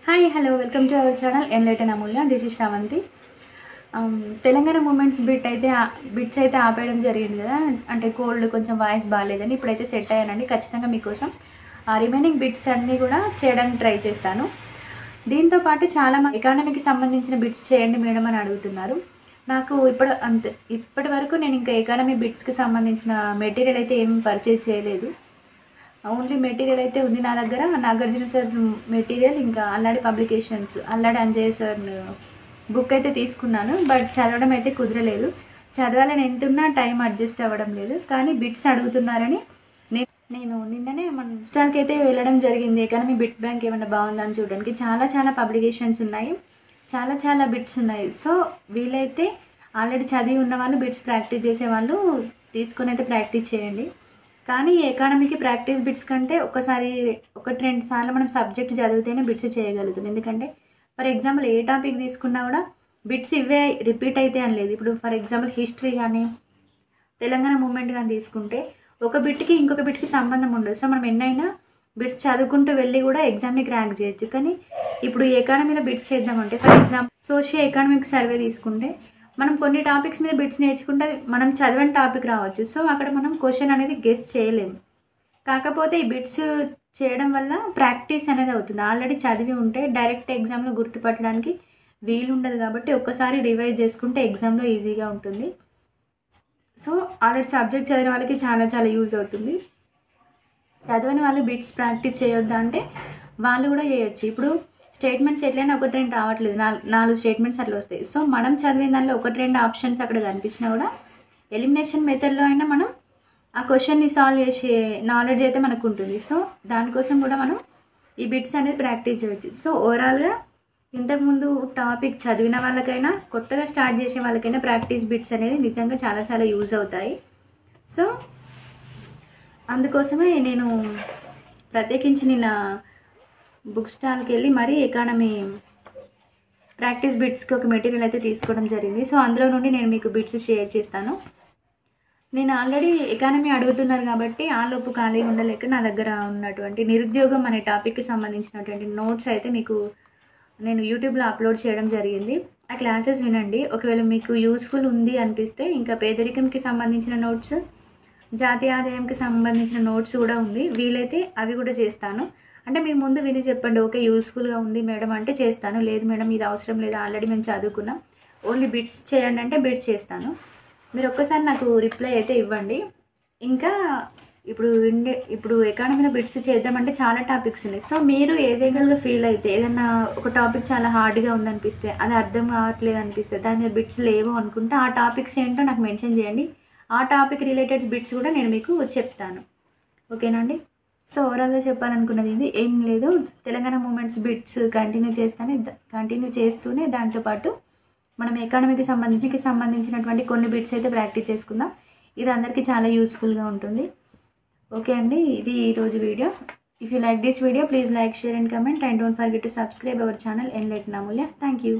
Hi hello welcome to our channel enlighten Amulya. This is Sravanthi. Telangana moments bits అయితే ఆపేయడం జరిగింది కదా, అంటే కోల్డ్ కొంచెం వాయిస్ బాగాలేదని. ఇప్పుడైతే సెట్ అయ్యానండి. ఖచ్చితంగా మీకోసం ఆ రిమైనింగ్ బిట్స్ అన్నీ కూడా చేయడానికి ట్రై చేస్తాను. దీంతోపాటు చాలా ఎకానమీకి సంబంధించిన బిట్స్ చేయండి మేడం అని అడుగుతున్నారు. నాకు ఇప్పటి వరకు నేను ఇంకా ఎకానమీ బిట్స్కి సంబంధించిన మెటీరియల్ అయితే ఏం పర్చేజ్ చేయలేదు. ఓన్లీ మెటీరియల్ అయితే ఉంది నా దగ్గర. నాగార్జున సార్ మెటీరియల్, ఇంకా అల్లాడి పబ్లికేషన్స్, అల్లాడి అంజయ్య సార్ బుక్ అయితే తీసుకున్నాను. బట్ చదవడం అయితే కుదరలేదు. చదవాలని ఎంతున్నా టైం అడ్జస్ట్ అవ్వడం లేదు. కానీ బిట్స్ అడుగుతున్నారని నేను నిన్ననే మన స్టాల్కి అయితే వెళ్ళడం జరిగింది. ఎకానమీ బిట్ బ్యాంక్ ఏమైనా బాగుందని చూడడానికి. చాలా పబ్లికేషన్స్ ఉన్నాయి, చాలా బిట్స్ ఉన్నాయి. సో వీలైతే ఆల్రెడీ చదివి ఉన్న వాళ్ళు, బిట్స్ ప్రాక్టీస్ చేసేవాళ్ళు తీసుకొని అయితే ప్రాక్టీస్ చేయండి. కానీ ఎకానమీకి ప్రాక్టీస్ బిట్స్ కంటే ఒకసారి 1-2 సార్లు మనం సబ్జెక్ట్ చదివితేనే బిట్స్ చేయగలుగుతాం. ఎందుకంటే ఫర్ ఎగ్జాంపుల్ ఏ టాపిక్ తీసుకున్నా కూడా బిట్స్ ఇవే రిపీట్ అయితే అని లేదు. ఇప్పుడు ఫర్ ఎగ్జాంపుల్ హిస్టరీ కానీ తెలంగాణ మూమెంట్ కానీ తీసుకుంటే ఒక బిట్కి ఇంకొక బిట్కి సంబంధం ఉండదు. సో మనం ఎన్నైనా బిట్స్ చదువుకుంటూ వెళ్ళి కూడా ఎగ్జామ్ని క్రాక్ చేయొచ్చు. కానీ ఇప్పుడు ఎకానమీలో బిట్స్ చేద్దామంటే for example socio economic survey తీసుకుంటే మనం కొన్ని టాపిక్స్ మీద బిట్స్ నేర్చుకుంటే మనం చదవని టాపిక్ రావచ్చు. సో అక్కడ మనం క్వశ్చన్ అనేది గెస్ చేయలేము. కాకపోతే ఈ బిట్స్ చేయడం వల్ల ప్రాక్టీస్ అనేది అవుతుంది. ఆల్రెడీ చదివి ఉంటే డైరెక్ట్ ఎగ్జామ్లో గుర్తుపట్టడానికి వీలు ఉండదు. కాబట్టి ఒక్కసారి రివైజ్ చేసుకుంటే ఎగ్జామ్లో ఈజీగా ఉంటుంది. సో ఆల్రెడీ సబ్జెక్ట్ చదివిన వాళ్ళకి చాలా యూజ్ అవుతుంది. చదవని వాళ్ళు బిట్స్ ప్రాక్టీస్ చేయొద్దా అంటే వాళ్ళు కూడా చేయొచ్చు. ఇప్పుడు స్టేట్మెంట్స్ ఎట్లయినా 1-2 రావట్లేదు, 4 స్టేట్మెంట్స్ అట్లా వస్తాయి. సో మనం చదివిన దానిలో 1-2 ఆప్షన్స్ అక్కడ కనిపించినా కూడా ఎలిమినేషన్ మెథడ్లో అయినా మనం ఆ క్వశ్చన్ని సాల్వ్ చేసే నాలెడ్జ్ అయితే మనకు ఉంటుంది. సో దానికోసం కూడా మనం ఈ బిట్స్ అనేది ప్రాక్టీస్ చేయవచ్చు. సో ఓవరాల్గా ఇంతకుముందు టాపిక్ చదివిన వాళ్ళకైనా కొత్తగా స్టార్ట్ చేసే వాళ్ళకైనా ప్రాక్టీస్ బిట్స్ అనేది నిజంగా చాలా యూజ్ అవుతాయి. సో అందుకోసమే నేను ప్రత్యేకించి నిన్న బుక్ స్టాల్కి వెళ్ళి మరీ ఎకానమీ ప్రాక్టీస్ బిట్స్కి ఒక మెటీరియల్ అయితే తీసుకోవడం జరిగింది. సో అందులో నుండి నేను మీకు బిట్స్ షేర్ చేస్తాను. నేను ఆల్రెడీ ఎకానమీ అడుగుతున్నారు కాబట్టి ఆలోపు ఖాళీగా ఉండలేక నా దగ్గర ఉన్నటువంటి నిరుద్యోగం అనే టాపిక్కి సంబంధించినటువంటి నోట్స్ అయితే మీకు నేను యూట్యూబ్లో అప్లోడ్ చేయడం జరిగింది. ఆ క్లాసెస్ వినండి. ఒకవేళ మీకు యూస్ఫుల్ ఉంది అనిపిస్తే ఇంకా పేదరికంకి సంబంధించిన నోట్స్, జాతీయ ఆదాయంకి సంబంధించిన నోట్స్ కూడా ఉంది. వీలైతే అవి కూడా చేస్తాను. అంటే మీరు ముందు విని చెప్పండి, ఓకే యూస్ఫుల్గా ఉంది మేడం అంటే చేస్తాను. లేదు మేడం ఇది అవసరం లేదు, ఆల్రెడీ మేము చదువుకున్నాం, ఓన్లీ బిట్స్ చేయండి అంటే బిట్స్ చేస్తాను. మీరు ఒక్కసారి నాకు రిప్లై అయితే ఇవ్వండి. ఇంకా ఇప్పుడు ఎకానమీలో బిట్స్ చేద్దామంటే చాలా టాపిక్స్ ఉన్నాయి. సో మీరు ఏదైనా ఫీల్ అయితే, ఏదైనా ఒక టాపిక్ చాలా హార్డ్గా ఉందనిపిస్తే, అది అర్థం కావట్లేదు అనిపిస్తే, దాని మీద బిట్స్ లేవు అనుకుంటే ఆ టాపిక్స్ ఏంటో నాకు మెన్షన్ చేయండి. ఆ టాపిక్ రిలేటెడ్ బిట్స్ కూడా నేను మీకు చెప్తాను. ఓకేనండి. సో ఓవరాల్గా చెప్పాలనుకున్నది ఇది ఏం లేదు. తెలంగాణ మూమెంట్స్ బిట్స్ కంటిన్యూ చేస్తూనే దాంతోపాటు మనం ఎకానమీకి సంబంధించినటువంటి కొన్ని బిట్స్ అయితే ప్రాక్టీస్ చేసుకుందాం. ఇది అందరికీ చాలా యూస్ఫుల్గా ఉంటుంది. ఓకే అండి, ఇది ఈరోజు video. If you like this video please like, share and comment, and don't forget to subscribe our channel enlighten Amulya. Thank you.